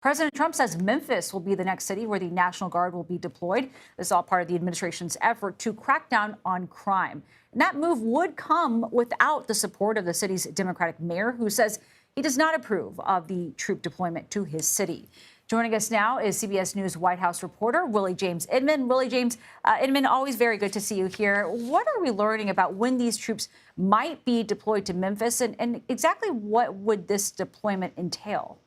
President Trump says Memphis will be the next city where the National Guard will be deployed. This is all part of the administration's effort to crack down on crime. And that move would come without the support of the city's Democratic mayor, who says he does not approve of the troop deployment to his city. Joining us now is CBS News White House reporter Willie James Inman. Willie James Inman, always very good to see you here. What are we learning about when these troops might be deployed to Memphis, and exactly what would this deployment entail?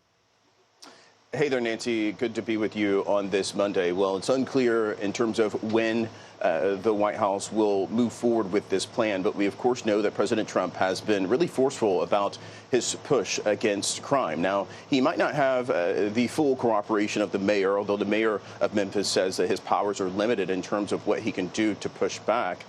Hey there, Nancy. Good to be with you on this Monday. Well, it's unclear in terms of when the White House will move forward with this plan, but we, of course, know that President Trump has been really forceful about his push against crime. Now, he might not have the full cooperation of the mayor, although the mayor of Memphis says that his powers are limited in terms of what he can do to push back.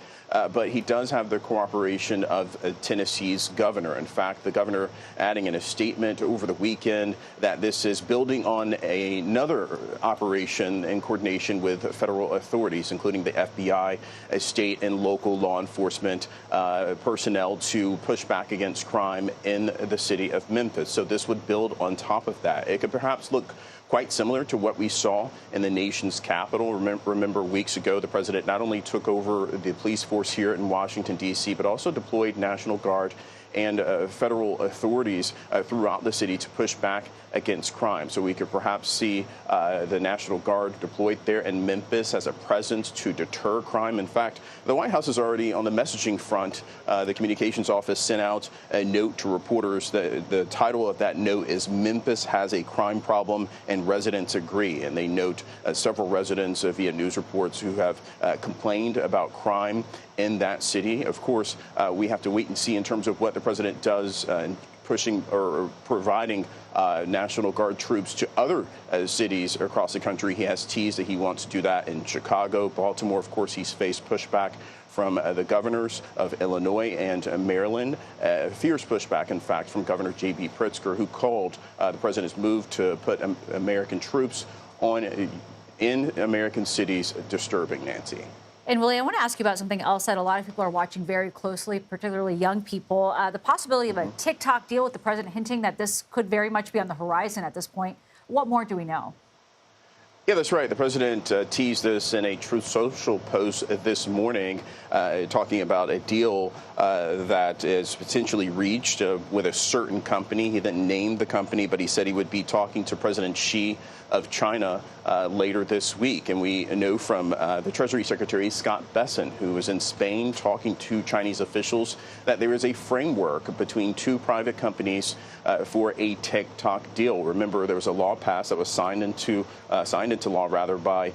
But he does have the cooperation of Tennessee's governor. In fact, the governor adding in a statement over the weekend that this is building on another operation in coordination with federal authorities, including the FBI, state and local law enforcement personnel to push back against crime in the city of Memphis. So this would build on top of that. It could perhaps look quite similar to what we saw in the nation's capital. Remember weeks ago, the president not only took over the police force here in Washington, D.C., but also deployed National Guard and federal authorities throughout the city to push back against crime. So we could perhaps see the National Guard deployed there in Memphis as a presence to deter crime. In fact, the White House is already on the messaging front. The communications office sent out a note to reporters. The title of that note is "Memphis has a crime problem and residents agree." And they note several residents via news reports who have complained about crime in that city. Of course, we have to wait and see in terms of what the president does in pushing or providing National Guard troops to other cities across the country. He has teased that he wants to do that in Chicago. Baltimore, of course, he's faced pushback from the governors of Illinois and Maryland. Fierce pushback, in fact, from Governor J.B. Pritzker, who called the president's move to put American troops in American cities disturbing, Nancy. And Willie, I want to ask you about something else that a lot of people are watching very closely, particularly young people. The possibility of a TikTok deal with the president hinting that this could very much be on the horizon at this point. What more do we know? Yeah, that's right. The president teased this in a Truth Social post this morning, talking about a deal that is potentially reached with a certain company. He didn't name the company, but he said he would be talking to President Xi of China later this week. And we know from the Treasury Secretary, Scott Bessent, who was in Spain talking to Chinese officials, that there is a framework between two private companies for a TikTok deal. Remember, there was a law passed that was signed into law by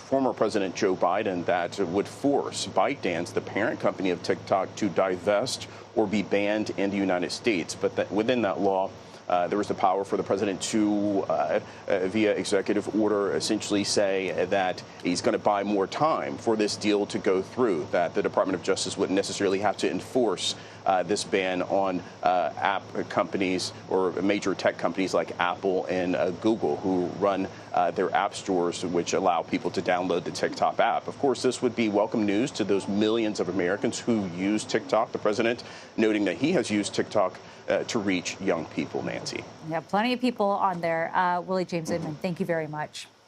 former President Joe Biden that would force ByteDance, the parent company of TikTok, to divest or be banned in the United States. But within that law, there was the power for the president to, via executive order, essentially say that he's going to buy more time for this deal to go through, that the Department of Justice wouldn't necessarily have to enforce this ban on app companies or major tech companies like Apple and Google, who run their app stores, which allow people to download the TikTok app. Of course, this would be welcome news to those millions of Americans who use TikTok. The president noting that he has used TikTok to reach young people, Nancy. Yeah, plenty of people on there. Willie James Inman, thank you very much.